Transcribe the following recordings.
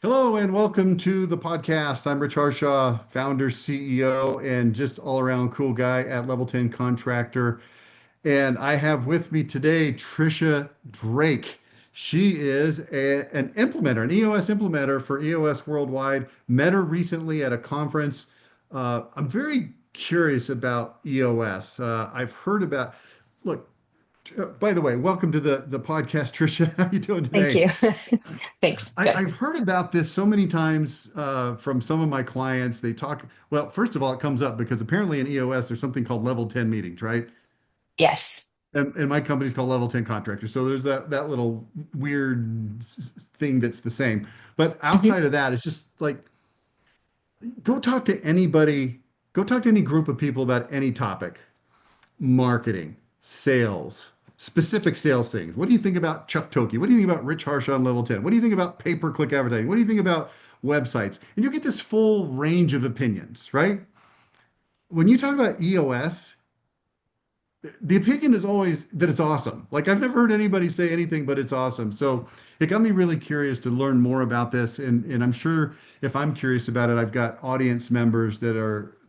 Hello and welcome to the podcast. I'm Rich Harshaw, founder, CEO, and just all around cool guy at Level 10 Contractor. And I have with me today Trisha Drake. She is an implementer, an EOS implementer for EOS Worldwide. Met her recently at a conference. I'm very curious about EOS. I've heard about, look, by the way, welcome to the podcast, Trisha. How you doing Thank today? you. Thanks. Good. I've heard about this so many times from some of my clients. They talk, well, first of all, it comes up because apparently in EOS, there's something called level 10 meetings, right? Yes. And my company's called Level 10 Contractors. So there's that little weird thing that's the same. But Mhm. outside of that, it's just like go talk to anybody, go talk to any group of people about any topic, marketing, sales, specific sales things. What do you think about Chuck Toki? What do you think about Rich Harsh on Level 10? What do you think about pay-per-click advertising? What do you think about websites? And you get this full range of opinions, right? When you talk about EOS, the opinion is always that it's awesome. Like I've never heard anybody say anything but it's awesome. So it got me really curious to learn more about this. And I'm sure if I'm curious about it, I've got audience members that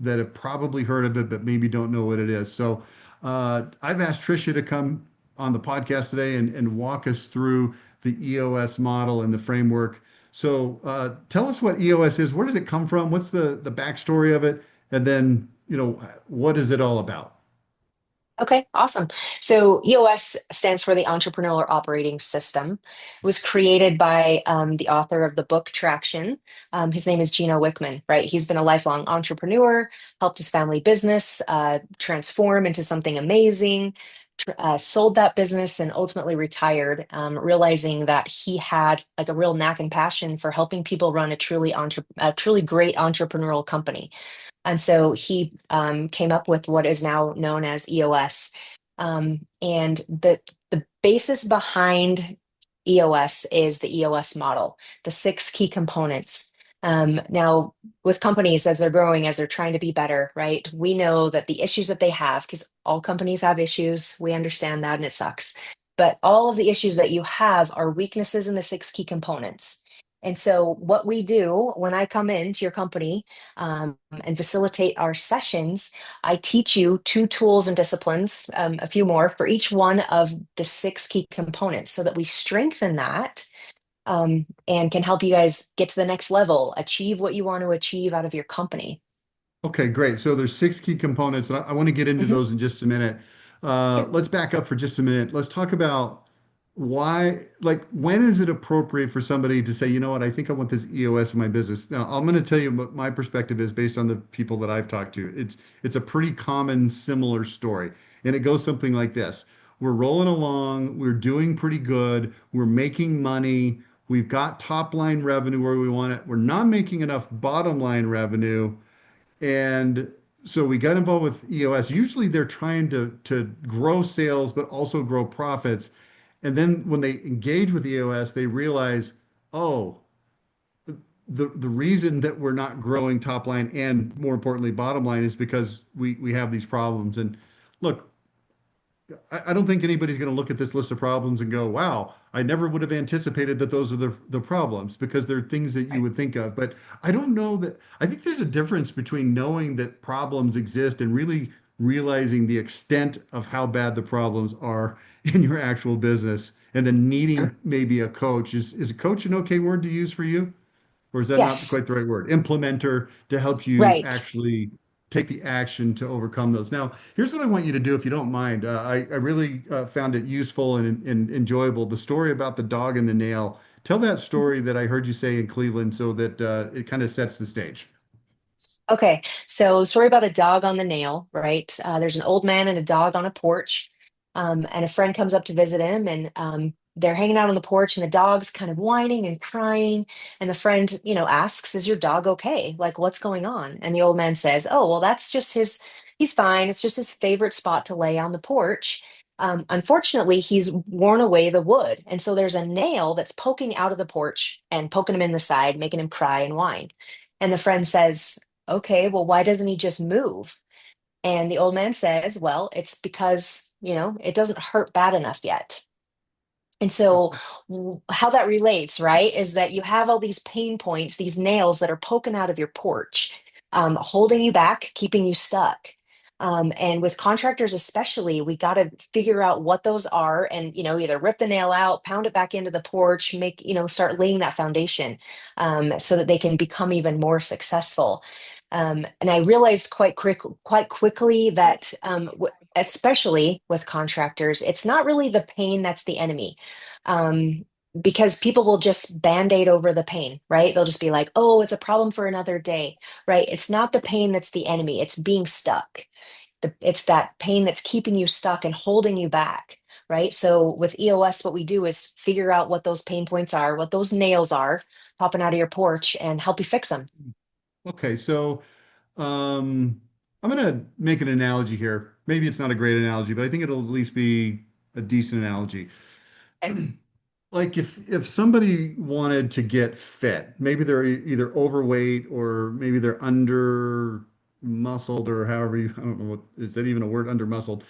have probably heard of it, but maybe don't know what it is. So I've asked Trisha to come on the podcast today and walk us through the EOS model and the framework. So tell us what EOS is. Where did it come from? What's the backstory of it? And then, what is it all about? Okay, awesome. So EOS stands for the Entrepreneurial Operating System. It was created by the author of the book Traction. His name is Gino Wickman, right? He's been a lifelong entrepreneur, helped his family business transform into something amazing, sold that business and ultimately retired, realizing that he had like a real knack and passion for helping people run a truly great entrepreneurial company. And so he came up with what is now known as EOS. And the basis behind EOS is the EOS model, the six key components. Now, with companies as they're growing, as they're trying to be better, right? We know that the issues that they have, because all companies have issues, we understand that and it sucks. But all of the issues that you have are weaknesses in the six key components. And so, what we do when I come into your company and facilitate our sessions, I teach you two tools and disciplines, a few more for each one of the six key components so that we strengthen that and can help you guys get to the next level, achieve what you want to achieve out of your company. Okay, great. So there's six key components, and I want to get into Mhm. those in just a minute. Sure. Let's back up for just a minute. Let's talk about why, like, when is it appropriate for somebody to say, you know what, I think I want this EOS in my business. Now, I'm going to tell you what my perspective is based on the people that I've talked to. It's a pretty common, similar story, and it goes something like this. We're rolling along, we're doing pretty good, we're making money, we've got top line revenue where we want it, we're not making enough bottom line revenue. And so we got involved with EOS. Usually they're trying to grow sales, but also grow profits. And then when they engage with EOS, they realize, oh, the reason that we're not growing top line and more importantly bottom line is because we have these problems. And look, I don't think anybody's going to look at this list of problems and go, wow, I never would have anticipated that those are the problems because they're things that you Right. would think of. But I don't know that, I think there's a difference between knowing that problems exist and really realizing the extent of how bad the problems are in your actual business and then needing Sure. maybe a coach. Is a coach an okay word to use for you? Or is that not Yes. quite the right word? Implementer to help you Right. actually take the action to overcome those. Now, here's what I want you to do, if you don't mind. I really found it useful and enjoyable. The story about the dog and the nail. Tell that story that I heard you say in Cleveland so that it kind of sets the stage. Okay, so story about a dog on the nail, right? There's an old man and a dog on a porch, and a friend comes up to visit him, and they're hanging out on the porch, and the dog's kind of whining and crying, and the friend, asks, "Is your dog okay? Like, what's going on?" And the old man says, "Oh, well, that's just his. He's fine. It's just his favorite spot to lay on the porch." Unfortunately, he's worn away the wood, and so there's a nail that's poking out of the porch and poking him in the side, making him cry and whine. And the friend says, "Okay, well, why doesn't he just move?" And the old man says, "Well, it's because, it doesn't hurt bad enough yet." And so, Okay. how that relates, right, is that you have all these pain points, these nails that are poking out of your porch, holding you back, keeping you stuck. And with contractors, especially, we got to figure out what those are and, either rip the nail out, pound it back into the porch, start laying that foundation so that they can become even more successful. And I realized quite quickly that, especially with contractors, it's not really the pain that's the enemy, um, because people will just band-aid over the pain, right? They'll just be like, oh, it's a problem for another day, right? It's not the pain that's the enemy, it's being stuck. It's that pain that's keeping you stuck and holding you back, right? So with EOS, what we do is figure out what those pain points are, what those nails are popping out of your porch, and help you fix them. Okay. So I'm going to make an analogy here. Maybe it's not a great analogy, but I think it'll at least be a decent analogy. Okay. Like if somebody wanted to get fit, maybe they're either overweight or maybe they're under muscled or however you, I don't know what, is that even a word, under muscled?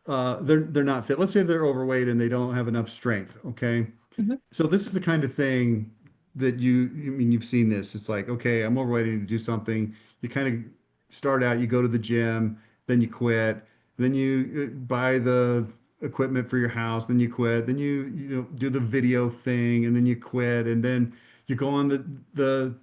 They're not fit. Let's say they're overweight and they don't have enough strength. Okay. Mhm. So this is the kind of thing that I mean, you've seen this. It's like, okay, I'm overweight, I need to do something. You kind of start out, you go to the gym, then you quit, then you buy the equipment for your house, then you quit, then you do the video thing, and then you quit, and then you go on the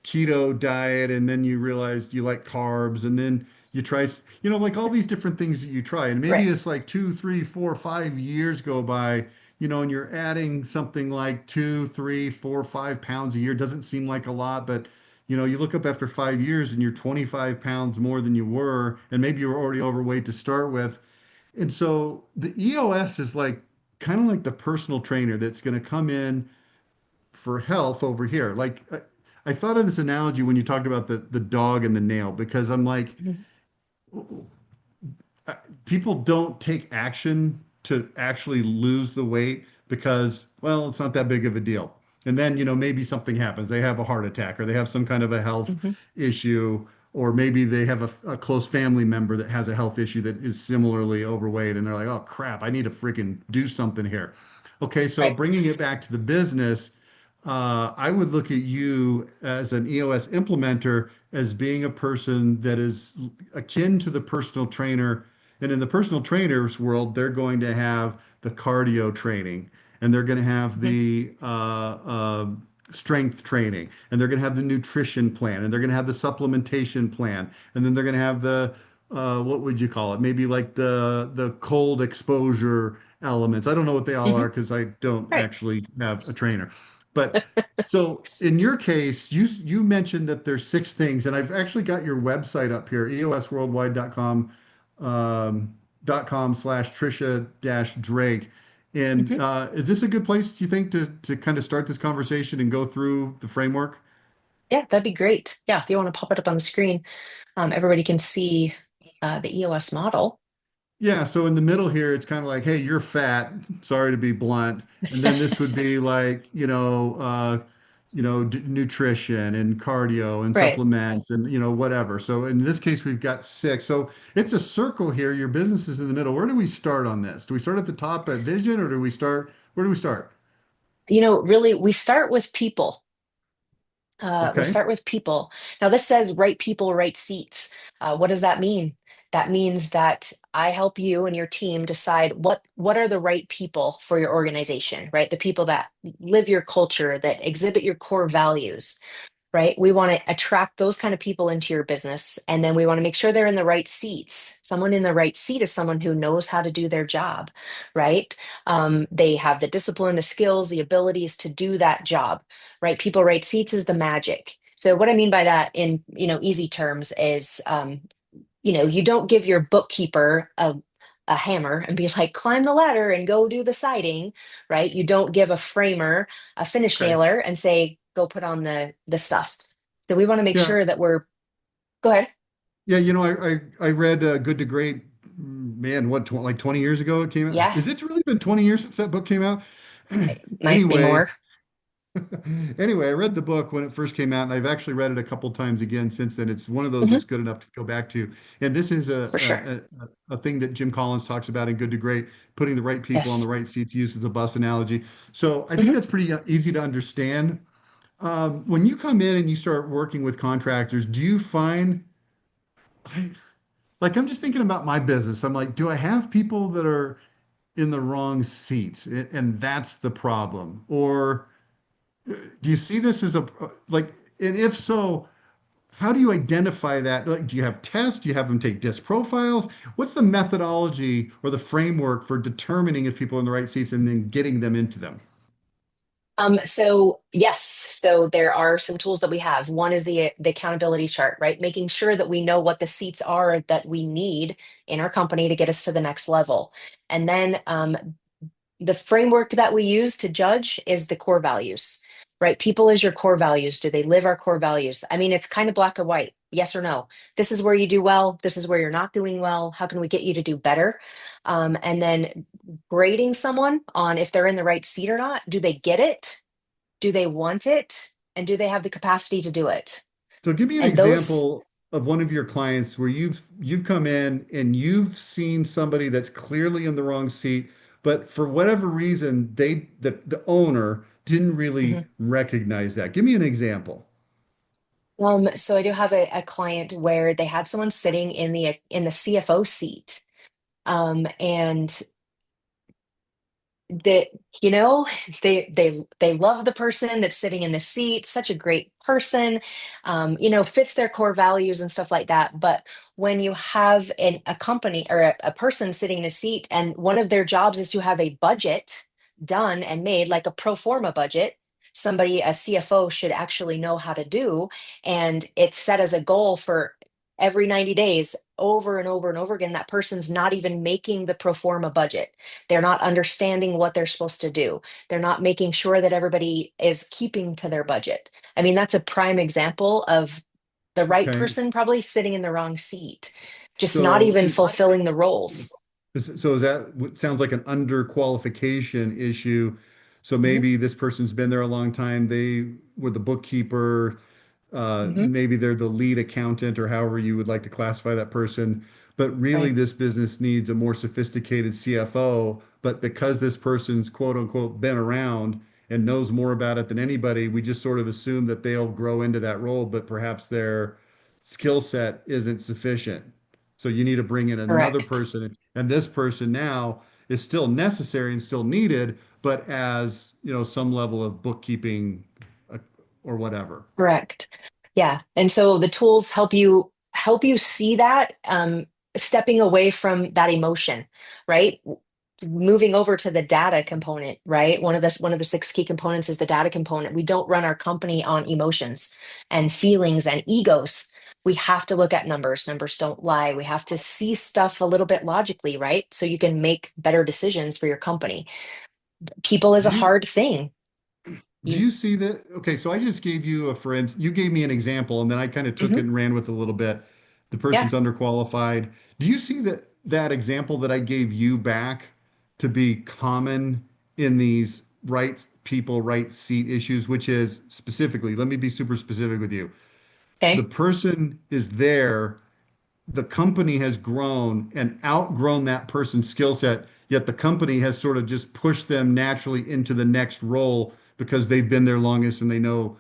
keto diet and then you realize you like carbs and then you try like all these different things that you try and maybe Right. it's like 2, 3, 4, 5 years go by and you're adding something like 2, 3, 4, 5 pounds a year. Doesn't seem like a lot, but you look up after 5 years and you're 25 pounds more than you were, and maybe you were already overweight to start with. And so the EOS is like kind of like the personal trainer that's going to come in for health over here. Like I thought of this analogy when you talked about the dog and the nail because I'm like, Mhm. people don't take action to actually lose the weight because, well, it's not that big of a deal. And then, maybe something happens. They have a heart attack or they have some kind of a health Mhm. issue, or maybe they have a close family member that has a health issue that is similarly overweight. And they're like, oh, crap, I need to freaking do something here. Okay, so Right. bringing it back to the business, I would look at you as an EOS implementer as being a person that is akin to the personal trainer. And in the personal trainers world, they're going to have the cardio training, and they're going to have Mhm. the strength training, and they're going to have the nutrition plan, and they're going to have the supplementation plan, and then they're going to have the what would you call it? Maybe like the cold exposure elements. I don't know what they all Mhm. are because I don't Right. actually have a trainer. But so in your case, you mentioned that there's 6 things, and I've actually got your website up here, eosworldwide.com .com/Trisha dash Drake. And Mhm. is this a good place, do you think, to kind of start this conversation and go through the framework? Yeah, that'd be great. Yeah, if you want to pop it up on the screen, everybody can see the EOS model. Yeah, so in the middle here, it's kind of like, hey, you're fat. Sorry to be blunt. And then this would be like, d nutrition and cardio and Right. supplements and whatever. So in this case, we've got 6. So it's a circle here. Your business is in the middle. Where do we start on this? Do we start at the top at vision, or do we start? Where do we start? Really, we start with people. We Okay. start with people. Now, this says right people, right seats. What does that mean? That means that I help you and your team decide what are the right people for your organization, right? The people that live your culture, that exhibit your core values, right? We want to attract those kind of people into your business. And then we want to make sure they're in the right seats. Someone in the right seat is someone who knows how to do their job, right? They have the discipline, the skills, the abilities to do that job, right? People right seats is the magic. So what I mean by that in, easy terms is, you don't give your bookkeeper a hammer and be like, climb the ladder and go do the siding, right? You don't give a framer a finish Okay. nailer and say, go put on the stuff. So we want to make Yeah. sure that go ahead. Yeah. I read Good to Great. Man, what, like 20 years ago it came out? Yeah, Is it really been 20 years since that book came out? it might be Anyway, more. Anyway, I read the book when it first came out, and I've actually read it a couple times again since then. It's one of those Mhm. that's good enough to go back to. And this is For sure. a thing that Jim Collins talks about in Good to Great, putting the right people on the Yes. right seats, uses the bus analogy. So I think Mhm. that's pretty easy to understand. When you come in and you start working with contractors, do you find, I, like, I'm just thinking about my business. I'm like, do I have people that are in the wrong seats? And that's the problem. Or do you see this as a, like, and if so, how do you identify that? Like, do you have tests? Do you have them take disc profiles? What's the methodology or the framework for determining if people are in the right seats and then getting them into them? So yes, so there are some tools that we have. One is the accountability chart, right? Making sure that we know what the seats are that we need in our company to get us to the next level. And then the framework that we use to judge is the core values, right? People is your core values. Do they live our core values? I mean, it's kind of black and white, yes or no. This is where you do well. This is where you're not doing well. How can we get you to do better? And then grading someone on if they're in the right seat or not. Do they get it? Do they want it? And do they have the capacity to do it? So give me an And those, example of one of your clients where you've come in and you've seen somebody that's clearly in the wrong seat, but for whatever reason, the owner didn't really Mhm. recognize that. Give me an example. So I do have a client where they had someone sitting in the CFO seat. And that they love the person that's sitting in the seat, such a great person, fits their core values and stuff like that. But when you have a company or a person sitting in a seat and one of their jobs is to have a budget done and made, like a pro forma budget, somebody, a CFO, should actually know how to do, and it's set as a goal for every 90 days, over and over and over again, that person's not even making the pro forma budget. They're not understanding what they're supposed to do. They're not making sure that everybody is keeping to their budget. I mean, that's a prime example of the right Okay. person probably sitting in the wrong seat, just not So even fulfilling the roles. so is that what sounds like an underqualification issue? So Hmm. maybe this person's been there a long time. They were the bookkeeper. Hmm. Maybe they're the lead accountant or however you would like to classify that person. But really, Right. this business needs a more sophisticated CFO. But because this person's quote unquote been around and knows more about it than anybody, we just sort of assume that they'll grow into that role, but perhaps their skill set isn't sufficient. So you need to bring in another Correct. person, and this person now is still necessary and still needed, but as some level of bookkeeping uh, or whatever. Correct. Yeah. And so the tools help you see that, stepping away from that emotion, right? Moving over to the data component, right? One of the six key components is the data component. We don't run our company on emotions and feelings and egos. We have to look at numbers. Numbers don't lie. We have to see stuff a little bit logically, right? So you can make better decisions for your company. People is Do a you hard thing. do You, you see that? Okay, so I just gave you a friend. You gave me an example, and then I kind of took it Mhm. and ran with it a little bit. The Yeah. person's underqualified. Do you see that example that I gave you back to be common in these right people, right seat issues, which is specifically, let me be super specific with you. The Okay. person is there, the company has grown and outgrown that person's skill set, yet the company has sort of just pushed them naturally into the next role because they've been there longest and they know,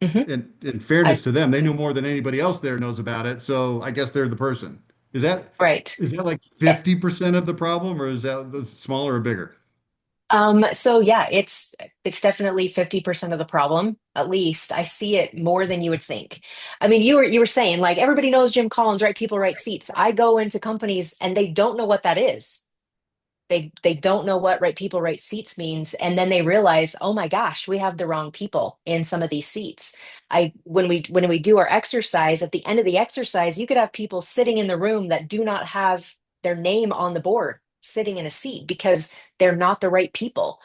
Hmm. in fairness to them, they know more than anybody else there knows about it. So I guess they're the person. Is that Right. is that like Eh, 50% of the problem, or is that smaller or bigger? So yeah, it's definitely 50% of the problem, at least. I see it more than you would think. I mean, you were saying like everybody knows Jim Collins, right? People, right seats. I go into companies and they don't know what that is. They don't know what right people, right seats means, and then they realize, oh my gosh, we have the wrong people in some of these seats. I when we do our exercise, at the end of the exercise, you could have people sitting in the room that do not have their name on the board sitting in a seat because they're not the right people.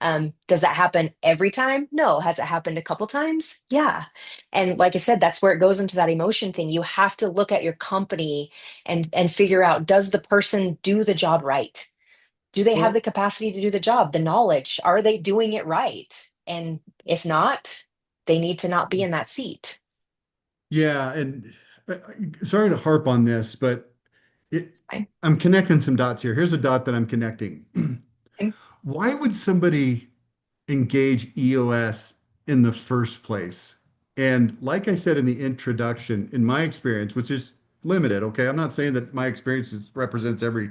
Does that happen every time? No. Has it happened a couple times? Yeah. And like I said, that's where it goes into that emotion thing. You have to look at your company and figure out, does the person do the job right? Do they have the Well, capacity to do the job, the knowledge? Are they doing it right? And if not, they need to not be in that seat. Yeah, and sorry to harp on this, but it, It's fine. I'm connecting some dots here. Here's a dot that I'm connecting. Okay. Why would somebody engage EOS in the first place? And like I said in the introduction, in my experience, which is limited, okay, I'm not saying that my experience represents every,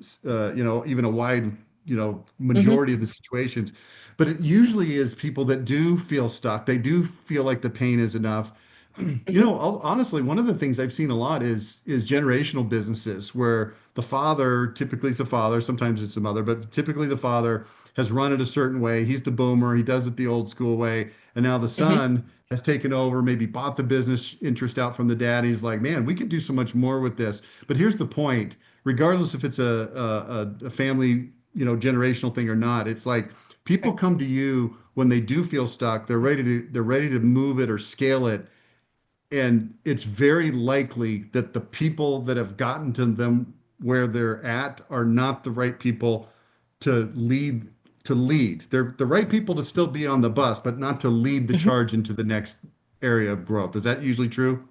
even a wide, Hmm. majority of the situations, but it usually is people that do feel stuck. They do feel like the pain is enough. Hmm. Honestly, one of the things I've seen a lot is generational businesses where the father, typically it's a father, sometimes it's the mother, but typically the father has run it a certain way. He's the boomer, he does it the old school way, and now the Hmm. son has taken over, maybe bought the business interest out from the dad. And he's like, man, we could do so much more with this. But here's the point: regardless if it's a family, generational thing or not, it's like people Right. come to you when they do feel stuck. They're ready to move it or scale it, and it's very likely that the people that have gotten to them where they're at are not the right people to lead to lead. They're the right people to still be on the bus, but not to lead the Hmm. charge into the next area of growth. Is that usually true?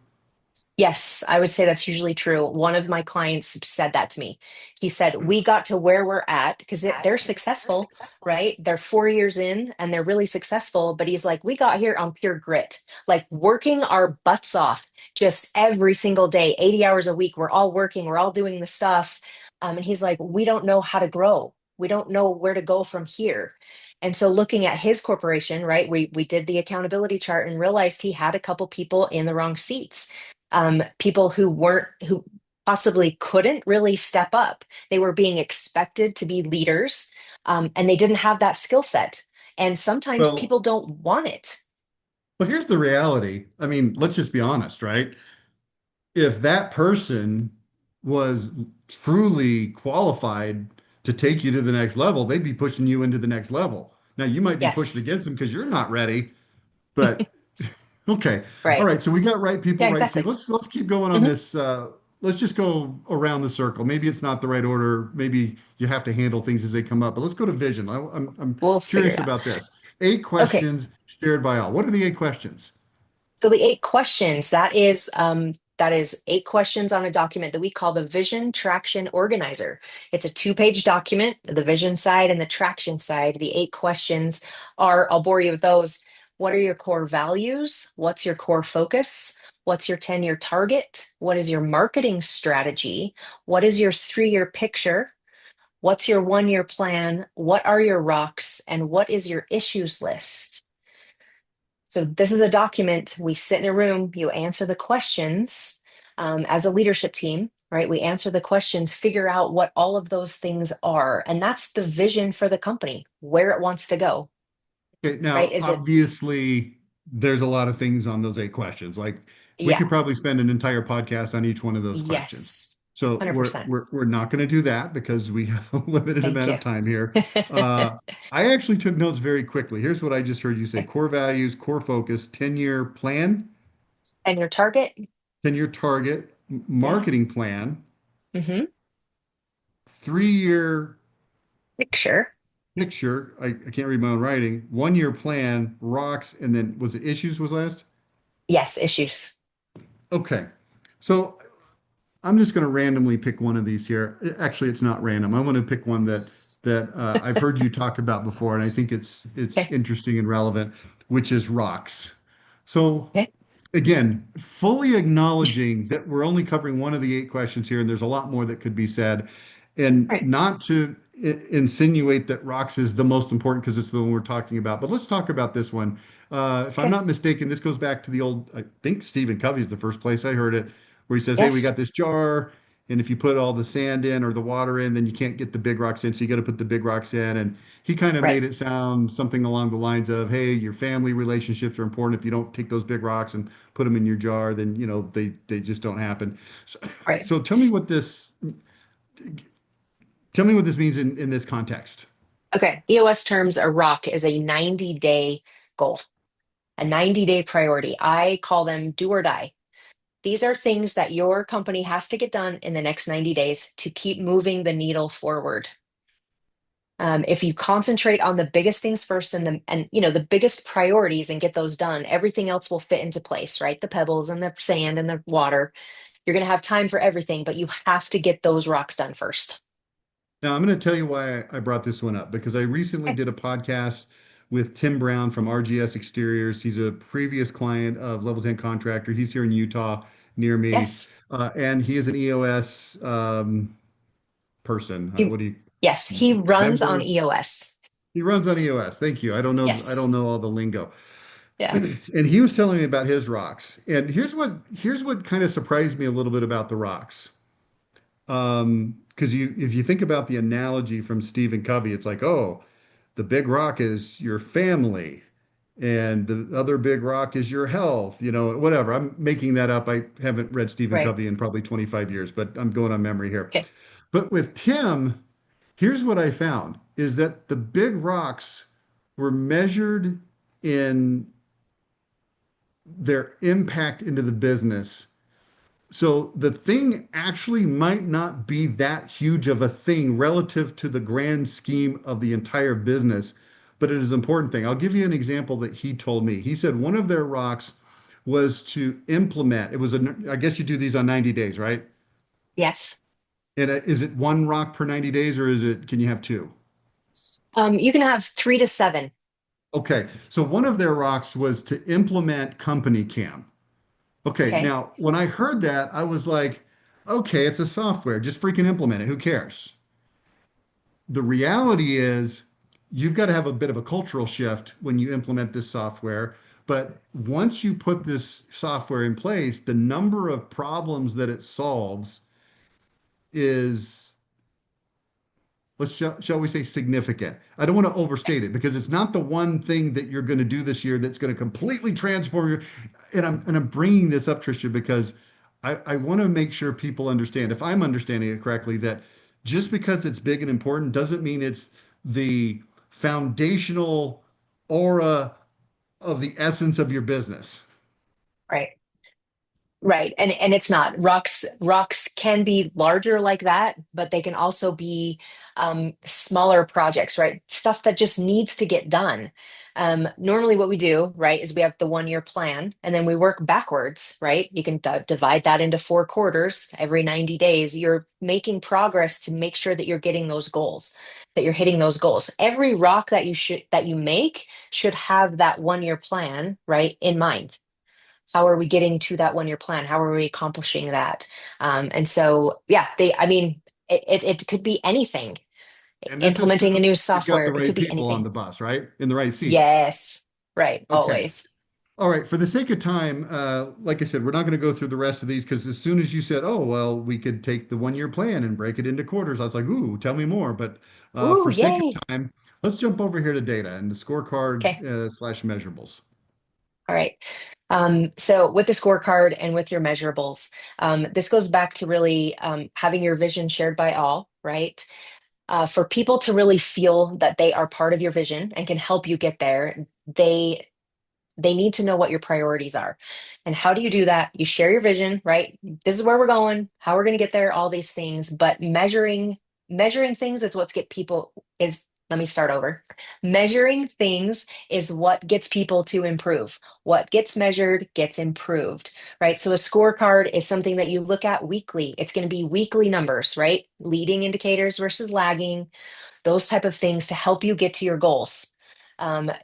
Yes, I would say that's usually true. One of my clients said that to me. He said, we got to where we're at because they're successful, right? They're 4 years in and they're really successful. But he's like, we got here on pure grit, like working our butts off just every single day, 80 hours a week. We're all working, we're all doing the stuff. And he's like, we don't know how to grow. We don't know where to go from here. And so looking at his corporation, right, we did the accountability chart and realized he had a couple people in the wrong seats, people who possibly couldn't really step up. They were being expected to be leaders, and they didn't have that skill set. And sometimes Well, people don't want it. well, here's the reality. I mean, let's just be honest, right? If that person was truly qualified to take you to the next level, they'd be pushing you into the next level. Now, you might be pushing Yes, against them because you're not ready, but okay. All right. right. So we got right people, Yeah, right seat. exactly. Let's keep going on Hmm. this. Let's just go around the circle. Maybe it's not the right order. Maybe you have to handle things as they come up. But let's go to vision. I'm We'll figure curious it out. about this. Eight Okay. questions shared by all. What are the eight questions? So the 8 questions, that is 8 questions on a document that we call the Vision Traction Organizer. It's a 2-page document, the vision side and the traction side. The 8 questions are, I'll bore you with those. What are your core values? What's your core focus? What's your 10-year target? What is your marketing strategy? What is your 3-year picture? What's your 1-year plan? What are your rocks? And what is your issues list? So this is a document. We sit in a room, you answer the questions, as a leadership team, right? We answer the questions, figure out what all of those things are. And that's the vision for the company, where it wants to go, Okay, right? now Is it, obviously there's a lot of things on those eight questions. Like we yeah, could probably spend an entire podcast on each one of those questions. yes, So we're 100%. we're we're not going to do that because we have a limited Thank amount you. of time here. Uh, I actually took notes very quickly. Here's what I just heard you say: Okay. core values, core focus, 10-year plan, And your target? 10-year target, Yeah. marketing plan, Mm-hmm. 3-year Picture. picture. I can't read my own writing. 1-year plan, rocks, and then was it issues was last? Yes, issues. Okay. So I'm just going to randomly pick one of these here. Actually, it's not random. I'm going to pick one that I've heard you talk about before, and I think it's Okay. interesting and relevant, which is rocks. So Okay. again, fully acknowledging that we're only covering one of the eight questions here, and there's a lot more that could be said, and All right. not to insinuate that rocks is the most important because it's the one we're talking about. But let's talk about this one. If I'm Okay. not mistaken, this goes back to the old, I think Stephen Covey's the first place I heard it, where he says, hey, we Yes. got this jar. And if you put all the sand in or the water in, then you can't get the big rocks in. So you got to put the big rocks in. And he kind of Right. made it sound something along the lines of, hey, your family relationships are important. If you don't take those big rocks and put them in your jar, then they just don't happen. So, Right. so tell me what this means in this context. Okay. EOS terms, a rock is a 90-day goal, a 90-day priority. I call them do or die. These are things that your company has to get done in the next 90 days to keep moving the needle forward. If you concentrate on the biggest things first and the biggest priorities and get those done, everything else will fit into place, right? The pebbles and the sand and the water. You're going to have time for everything, but you have to get those rocks done first. Now, I'm going to tell you why I brought this one up because I recently Okay. did a podcast with Tim Brown from RGS Exteriors. He's a previous client of Level 10 Contractor. He's here in Utah near me, Yes. and he is an EOS person. He, What do you yes, he runs on member? EOS. He runs on EOS. Thank you. I Yes. don't know all the lingo. Yeah. And he was telling me about his rocks. And here's what kind of surprised me a little bit about the rocks. Because if you think about the analogy from Stephen Covey, it's like, oh, the big rock is your family, and the other big rock is your health, whatever. I'm making that up. I haven't read Stephen Right. Covey in probably 25 years, but I'm going on memory here. Okay. But with Tim, here's what I found is that the big rocks were measured in their impact into the business. So the thing actually might not be that huge of a thing relative to the grand scheme of the entire business, but it is an important thing. I'll give you an example that he told me. He said one of their rocks was to implement. I guess you do these on 90 days, right? Yes. And is it one rock per 90 days or can you have two? You can have 3 to 7. Okay. So one of their rocks was to implement Company Cam. Okay, Okay. now when I heard that, I was like, okay, it's a software, just freaking implement it. Who cares? The reality is you've got to have a bit of a cultural shift when you implement this software. But once you put this software in place, the number of problems that it solves is, shall we say, significant. I don't want to overstate it because it's not the one thing that you're going to do this year that's going to completely transform your. And I'm bringing this up, Trisha, because I want to make sure people understand, if I'm understanding it correctly, that just because it's big and important doesn't mean it's the foundational aura of the essence of your business. Right. Right. And it's not. Rocks can be larger like that, but they can also be smaller projects, right? Stuff that just needs to get done. Normally what we do, right, is we have the 1 year plan and then we work backwards, right? You can divide that into 4 quarters. Every 90 days, you're making progress to make sure that you're getting those goals, that you're hitting those goals. Every rock that you make should have that 1 year plan, right, in mind. How are we getting to that 1 year plan? How are we accomplishing that? And so, yeah, I mean, it could be anything. And this Implementing a assumes new you've got software, the it could right be people on anything. the bus, right? In the right seats. Yes, right, Okay. always. All right, for the sake of time, like I said, we're not going to go through the rest of these because as soon as you said, "Oh, well, we could take the 1 year plan and break it into quarters," I was like, "Ooh, tell me more." But Ooh, for sake of yay. time, let's jump over here to data and the scorecard Okay, slash measurables. all right. So with the scorecard and with your measurables, this goes back to really having your vision shared by all, right? For people to really feel that they are part of your vision and can help you get there, they need to know what your priorities are. And how do you do that? You share your vision, right? This is where we're going, how we're going to get there, all these things, but measuring things is what's get people is let me start over. Measuring things is what gets people to improve. What gets measured gets improved, right? So a scorecard is something that you look at weekly. It's going to be weekly numbers, right? Leading indicators versus lagging, those type of things to help you get to your goals.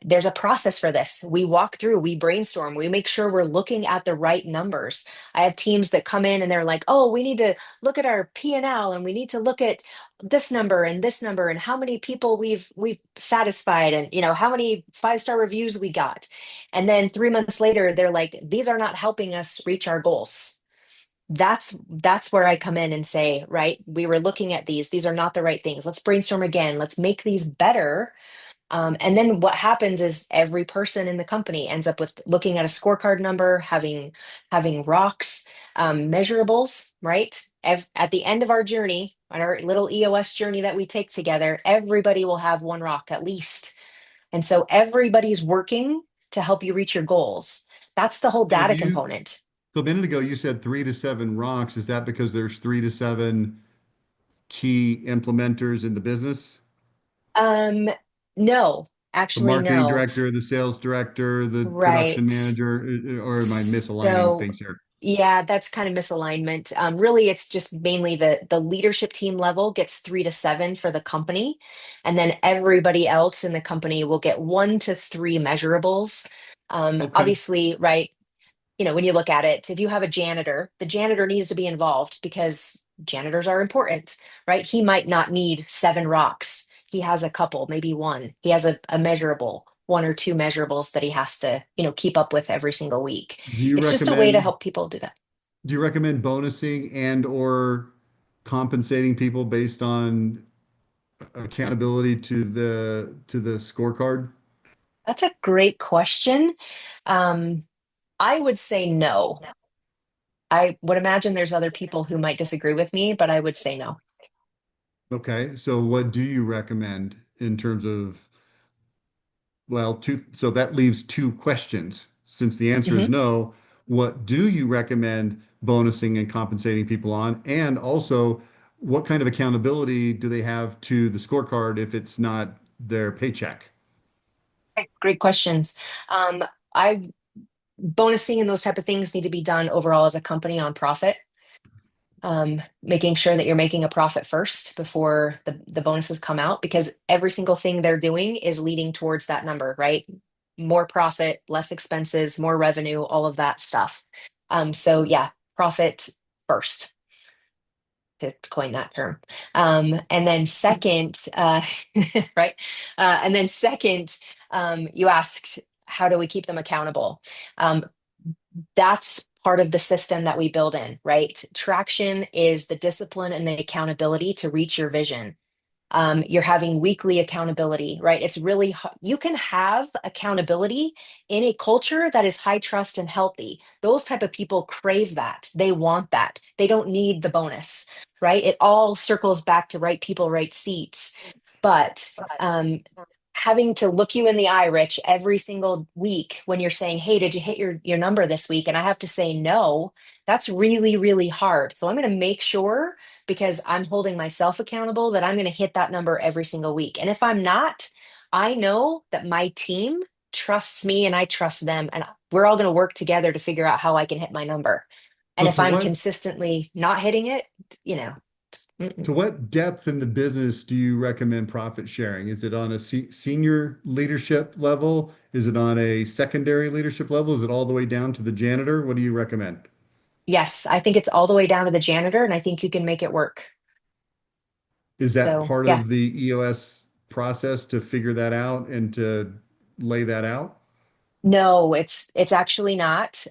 There's a process for this. We walk through, we brainstorm, we make sure we're looking at the right numbers. I have teams that come in and they're like, oh, we need to look at our P&L and we need to look at this number and how many people we've satisfied and how many 5-star reviews we got. And then 3 months later, they're like, these are not helping us reach our goals. That's where I come in and say, right, we were looking at these are not the right things. Let's brainstorm again. Let's make these better. And then what happens is every person in the company ends up with looking at a scorecard number, having rocks, measurables, right? At the end of our journey, on our little EOS journey that we take together, everybody will have one rock at least. And so everybody's working to help you reach your goals. That's the whole So data component. a minute ago you said 3 to 7 rocks. Is that because there's 3 to 7 key implementers in the business? Um, no, The actually, marketing no. director, the sales director, the production Right. manager, or am I misaligning So, things here? yeah, that's kind of misalignment. Really, it's just mainly the leadership team level gets 3 to 7 for the company, and then everybody else in the company will get 1 to 3 measurables. Okay. Obviously, right, when you look at it, if you have a janitor, the janitor needs to be involved because janitors are important, right? He might not need 7 rocks. He has a couple, maybe one. He has a measurable, 1 or 2 measurables that he has to, keep up with every single week. Do you It's just a way to recommend help people do that. do you recommend bonusing and or compensating people based on accountability to the scorecard? That's a great question. Um, I would say no. I would imagine there's other people who might disagree with me, but I would say no. Okay, so what do you recommend in terms of, well, so that leaves two questions. Since the answer is Mhm. no, what do you recommend bonusing and compensating people on? And also, what kind of accountability do they have to the scorecard if it's not their paycheck? Okay, great questions. I bonusing and those type of things need to be done overall as a company on profit. Making sure that you're making a profit first before the bonuses come out, because every single thing they're doing is leading towards that number, right? More profit, less expenses, more revenue, all of that stuff. So yeah, profit first, to coin that term. And then second, right? And then second, you asked, how do we keep them accountable? Um, that's part of the system that we build in, right? Traction is the discipline and the accountability to reach your vision. You're having weekly accountability, right? It's really, you can have accountability in a culture that is high trust and healthy. Those type of people crave that. They want that. They don't need the bonus, right? It all circles back to right people, right seats. But having to look you in the eye, Rich, every single week when you're saying, "Hey, did you hit your number this week?" And I have to say no, that's really, really hard. So I'm going to make sure, because I'm holding myself accountable, that I'm going to hit that number every single week. And if I'm not, I know that my team trusts me and I trust them. And we're all going to work together to figure out how I can hit my number. And So if I'm consistently not hitting it, you know, to mm-mm. what depth in the business do you recommend profit sharing? Is it on a senior leadership level? Is it on a secondary leadership level? Is it all the way down to the janitor? What do you recommend? Yes, I think it's all the way down to the janitor, and I think you can make it work. Is that So part yeah. of the EOS process to figure that out and to lay that out? No, it's actually not.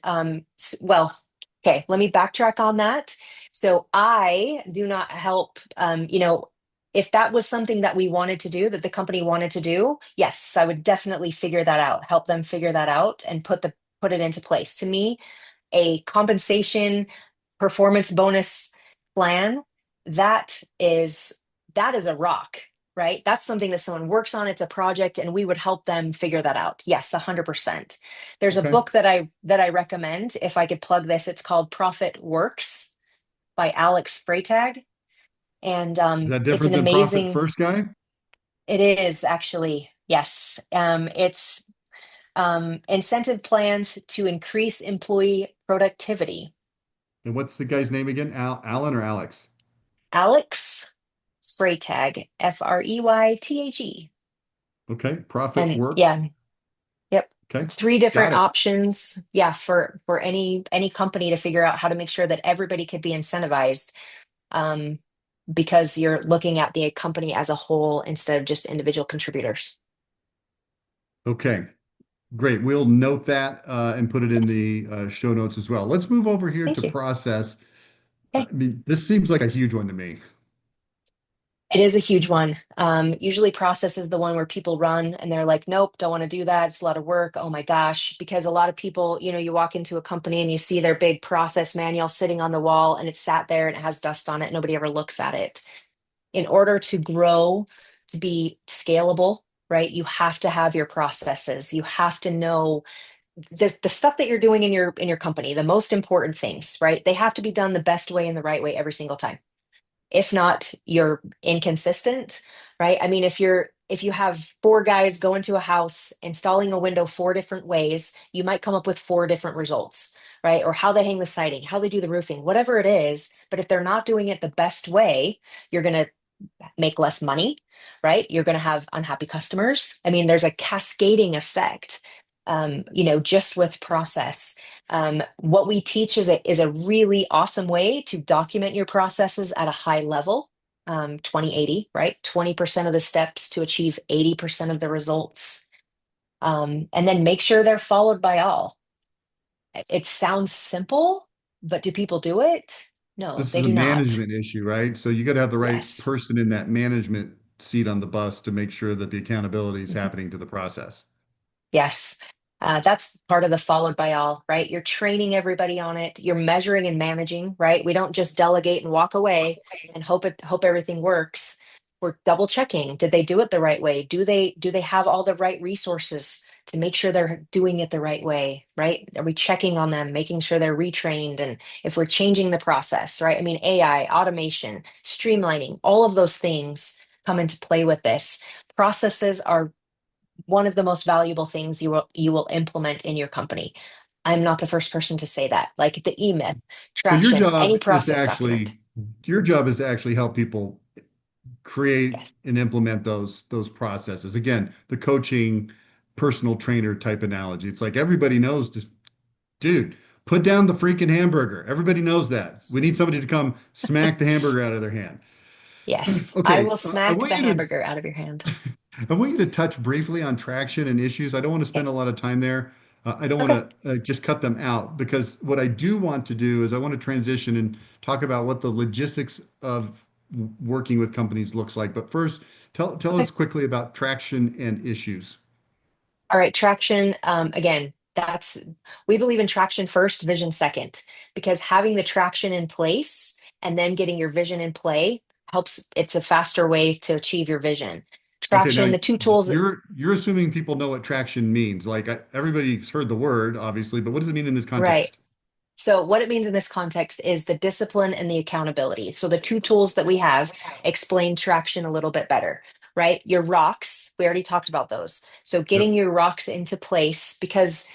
Well, okay, let me backtrack on that. So I do not help, if that was something that we wanted to do, that the company wanted to do, yes, I would definitely figure that out, help them figure that out and put it into place. To me, a compensation performance bonus plan, that is that is a rock, right? That's something that someone works on. It's a project, and we would help them figure that out. Yes, 100%. There's a Okay. book that I recommend. If I could plug this, it's called Profit Works by Alex Freytag. And Is that it's different an than profit amazing, first guy? it is actually, yes. It's incentive plans to increase employee productivity. And what's the guy's name again? Alan or Alex? Alex Freytag, Freythage. Okay. Profit And works. yeah, yep. Okay. 3 different Got it. options. Yeah, for any company to figure out how to make sure that everybody could be incentivized. Um, because you're looking at the company as a whole instead of just individual contributors. Okay. Great. We'll note that and put it in Yes. the show notes as well. Let's move over here to Thank you. process. Okay. I mean, this seems like a huge one to me. It is a huge one. Usually process is the one where people run and they're like, nope, don't want to do that. It's a lot of work. Oh my gosh. Because a lot of people, you walk into a company and you see their big process manual sitting on the wall and it's sat there and it has dust on it. Nobody ever looks at it. In order to grow, to be scalable, right? You have to have your processes. You have to know the stuff that you're doing in your company, the most important things, right? They have to be done the best way and the right way every single time. If not, you're inconsistent, right? I mean, if you're if you have four guys go into a house installing a window four different ways, you might come up with four different results, right? Or how they hang the siding, how they do the roofing, whatever it is. But if they're not doing it the best way, you're going to make less money, right? You're going to have unhappy customers. I mean, there's a cascading effect, just with process. What we teach is a really awesome way to document your processes at a high level. 20/80, right? 20% of the steps to achieve 80% of the results. And then make sure they're followed by all. It sounds simple, but do people do it? No, This they is a do not. management issue, right? So you got to have the right Yes. person in that management seat on the bus to make sure that the accountability is Mhm. happening to the process. Yes. That's part of the followed by all, right? You're training everybody on it. You're measuring and managing, right? We don't just delegate and walk away and hope everything works. We're double checking. Did they do it the right way? Do they have all the right resources to make sure they're doing it the right way, right? Are we checking on them, making sure they're retrained? And if we're changing the process, right? I mean, AI, automation, streamlining, all of those things come into play with this. Processes are one of the most valuable things you will implement in your company. I'm not the first person to say that. Like the E-Myth, So traction, any process document. your job is to actually help people create Yes. and implement those processes. Again, the coaching personal trainer type analogy. It's like everybody knows just, dude, put down the freaking hamburger. Everybody knows that. We need somebody to come smack the hamburger out of their hand. Yes. I Okay, will smack the hamburger out of your hand. I want you to touch briefly on traction and issues. I don't want to spend Okay. a lot of time there. I don't want Okay. to just cut them out because what I do want to do is I want to transition and talk about what the logistics of working with companies looks like. But first, tell Okay. us quickly about traction and issues. All right. Traction. Again, we believe in traction first, vision second, because having the traction in place and then getting your vision in play helps. It's a faster way to achieve your vision. Okay, Traction, now the two tools. you're assuming people know what traction means. Like everybody's heard the word, obviously, but what does it mean in this Right. context? So, what it means in this context is the discipline and the accountability. So, the two tools that we have explain traction a little bit better, right? Your rocks, we already talked about those. So, getting Yep. your rocks into place, because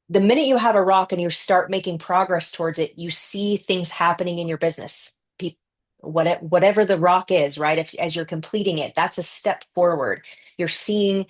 the minute you have a rock and you start making progress towards it, you see things happening in your business. Whatever the rock is, right? If as you're completing it, that's a step forward. You're seeing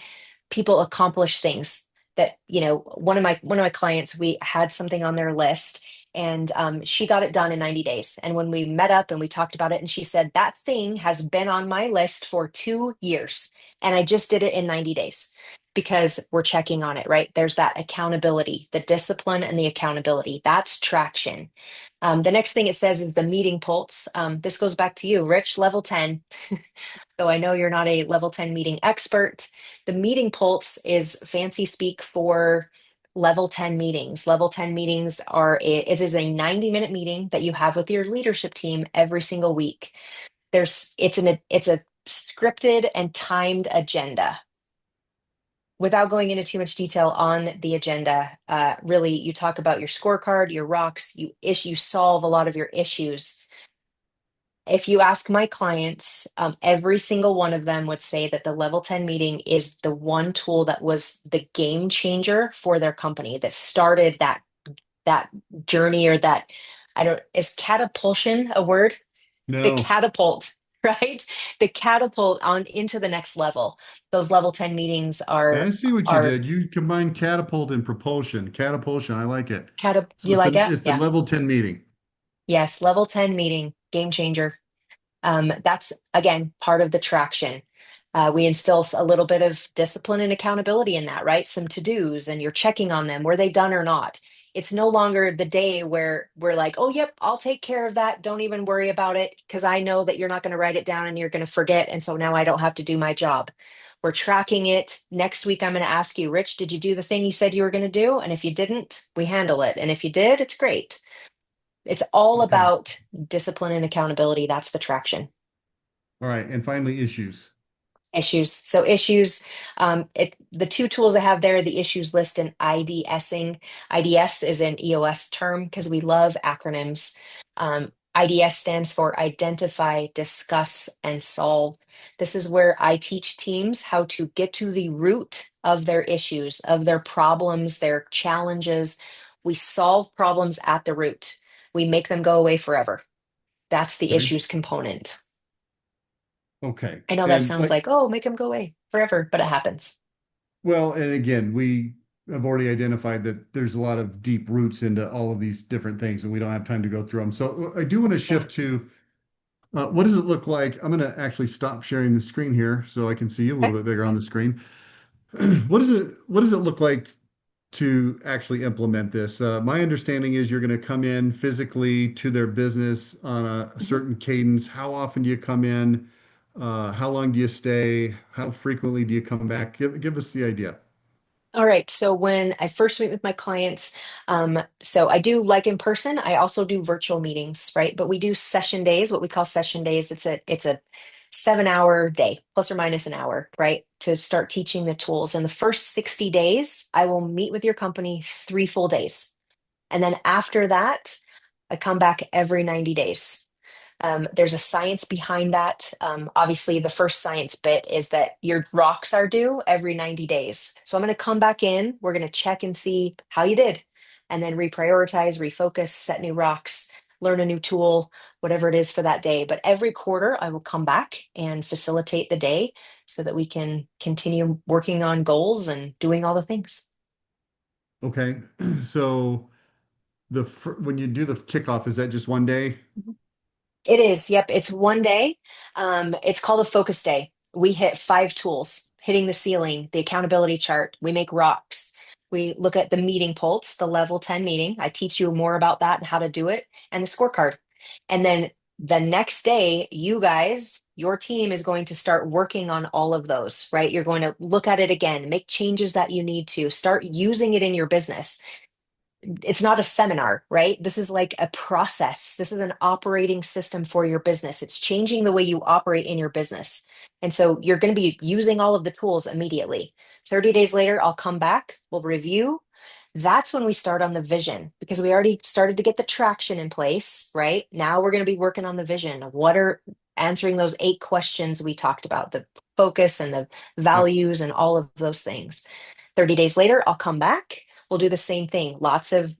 people accomplish things that, one of my clients, we had something on their list, and she got it done in 90 days. And when we met up and we talked about it, and she said that thing has been on my list for 2 years and I just did it in 90 days, because we're checking on it, right? There's that accountability, the discipline and the accountability. That's traction. The next thing it says is the meeting pulse. This goes back to you, Rich, level 10. Though I know you're not a level 10 meeting expert, the meeting pulse is fancy speak for level 10 meetings. Level 10 meetings it is a 90-minute meeting that you have with your leadership team every single week. It's a scripted and timed agenda. Without going into too much detail on the agenda, really, you talk about your scorecard, your rocks, you solve a lot of your issues. If you ask my clients, every single one of them would say that the level 10 meeting is the one tool that was the game changer for their company, that started that journey, or that, I don't, is catapulsion a word? The No. catapult, right? The catapult on into the next level. Those level 10 meetings Yeah, I are see what you are did. You combined catapult and propulsion. Catapulsion, I like it. So you like it? it's the Yeah. level 10 meeting. Yes, level 10 meeting, game changer. That's again part of the traction. We instill a little bit of discipline and accountability in that, right? Some to-dos, and you're checking on them. Were they done or not? It's no longer the day where we're like, oh, yep, I'll take care of that. Don't even worry about it, because I know that you're not going to write it down and you're going to forget. And so now I don't have to do my job. We're tracking it. Next week, I'm going to ask you, Rich, did you do the thing you said you were going to do? And if you didn't, we handle it. And if you did, it's great. It's all Okay. about discipline and accountability. That's the traction. All right. And finally, issues. Issues. So issues, the two tools I have there, the issues list and IDSing. IDS is an EOS term because we love acronyms. IDS stands for identify, discuss, and solve. This is where I teach teams how to get to the root of their issues, of their problems, their challenges. We solve problems at the root. We make them go away forever. That's the Okay. issues component. Okay. I know that And sounds like, like, oh, make them go away forever, but it happens. well, and again, we have already identified that there's a lot of deep roots into all of these different things, and we don't have time to go through them. So I do want to Yeah. shift to what does it look like? I'm going to actually stop sharing the screen here so I can see you a little Okay. bit bigger on the screen. What does it look like to actually implement this? My understanding is you're going to come in physically to their business on a Mhm. certain cadence. How often do you come in? How long do you stay? How frequently do you come back? Give us the idea. All right. So when I first meet with my clients, so I do like in person. I also do virtual meetings, right? But we do session days, what we call session days. It's a 7 hour day, plus or minus an hour, right? To start teaching the tools. In the first 60 days, I will meet with your company 3 full days. And then after that, I come back every 90 days. There's a science behind that. Obviously, the first science bit is that your rocks are due every 90 days. So I'm going to come back in. We're going to check and see how you did, and then reprioritize, refocus, set new rocks, learn a new tool, whatever it is for that day. But every quarter, I will come back and facilitate the day so that we can continue working on goals and doing all the things. Okay. So when you do the kickoff, is that just one day? It is. Yep. It's one day. It's called a focus day. We hit 5 tools, hitting the ceiling, the accountability chart. We make rocks. We look at the meeting pulse, the level 10 meeting. I teach you more about that and how to do it, and the scorecard. And then the next day, you guys, your team is going to start working on all of those, right? You're going to look at it again, make changes that you need to, start using it in your business. It's not a seminar, right? This is like a process. This is an operating system for your business. It's changing the way you operate in your business. And so you're going to be using all of the tools immediately. 30 days later, I'll come back, we'll review. That's when we start on the vision because we already started to get the traction in place, right? Now we're going to be working on the vision. What are answering those 8 questions we talked about, the focus and the Yep. values and all of those things. 30 days later, I'll come back. We'll do the same thing. Lots of,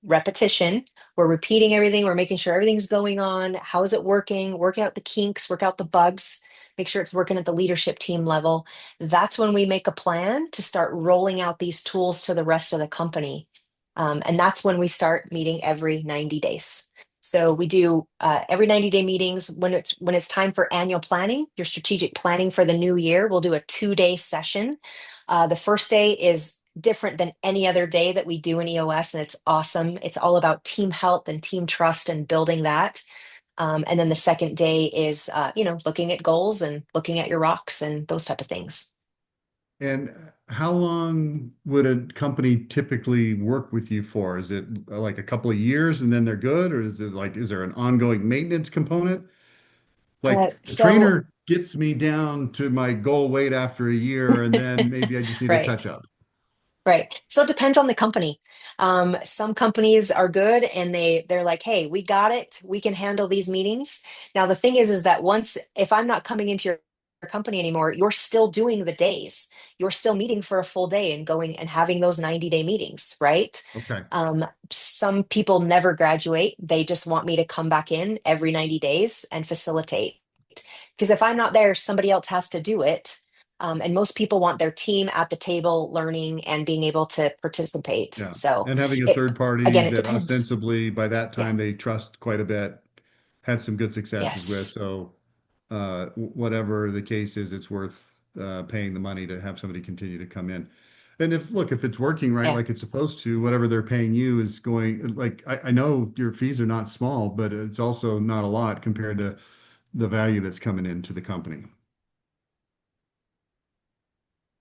repetition. We're repeating everything. We're making sure everything's going on. How is it working? Work out the kinks, work out the bugs, make sure it's working at the leadership team level. That's when we make a plan to start rolling out these tools to the rest of the company. And that's when we start meeting every 90 days. So we do every 90-day meetings when it's time for annual planning, your strategic planning for the new year. We'll do a 2-day session. The first day is different than any other day that we do in EOS, and it's awesome. It's all about team health and team trust and building that. And then the second day is, looking at goals and looking at your rocks and those type of things. And how long would a company typically work with you for? Is it like a couple of years and then they're good? Or is it like, is there an ongoing maintenance component? Like a So, trainer gets me down to my goal weight after a year, and then maybe I just need a right. touch up. Right. So it depends on the company. Some companies are good and they're like, hey, we got it. We can handle these meetings. Now the thing is that once if I'm not coming into your company anymore, you're still doing the days. You're still meeting for a full day and going and having those 90-day meetings, right? Okay. Some people never graduate. They just want me to come back in every 90 days and facilitate. Because if I'm not there, somebody else has to do it. And most people want their team at the table learning and being able to participate. Yeah. So And having a it third party again, it that depends. ostensibly by that Yeah. time they trust quite a bit, had some good successes with. Yes. So whatever the case is, it's worth paying the money to have somebody continue to come in. And if it's working right, Yeah. like it's supposed to, whatever they're paying you is going, like, I know your fees are not small, but it's also not a lot compared to the value that's coming into the company.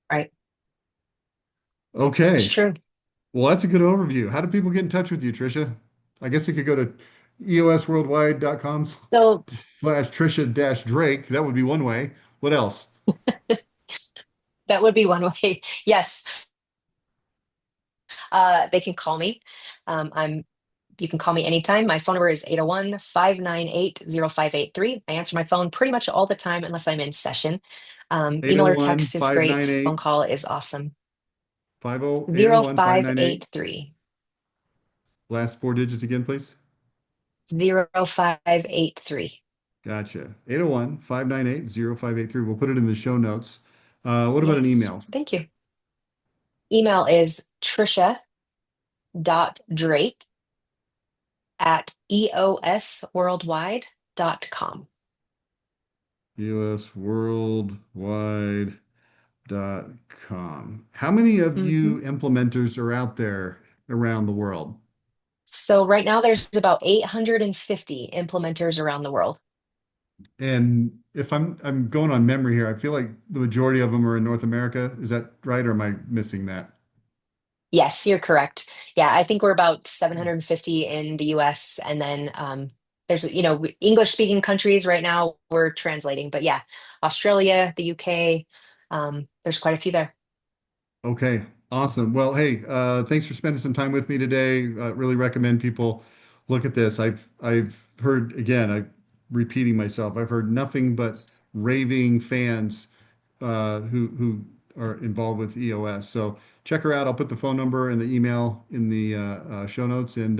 Right. It's Okay. true. Well, that's a good overview. How do people get in touch with you, Trisha? I guess you could go to eosworldwide.com So slash Trisha dash Drake. That would be one way. What else? that would be one way. Yes. They can call me. I'm You can call me anytime. My phone number is 801-598-0583. I answer my phone pretty much all the time unless I'm in session. Email or 801 text is great. Phone 598 call is awesome. 50 598. 0583. Last four digits again, please. 0583. Gotcha. 801 598 0583. We'll put it in the show notes. What about an Yes. email? Thank you. Email is trisha.drake at eosworldwide.com. EOSworldwide.com. How many of Mhm. you implementers are out there around the world? So right now there's about 850 implementers around the world. And if I'm going on memory here, I feel like the majority of them are in North America. Is that right, or am I missing that? Yes, you're correct. Yeah, I think we're about 750 in the US, and then there's, English speaking countries right now we're translating, but yeah, Australia, the UK, there's quite a few there. Okay, awesome. Well, hey, thanks for spending some time with me today. Really recommend people look at this. I've heard again, I'm repeating myself. I've heard nothing but raving fans who are involved with EOS. So check her out. I'll put the phone number and the email in the show notes, and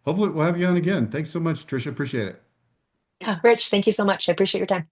hopefully we'll have you on again. Thanks so much, Trisha. Appreciate it. Yeah, Rich, thank you so much. I appreciate your time.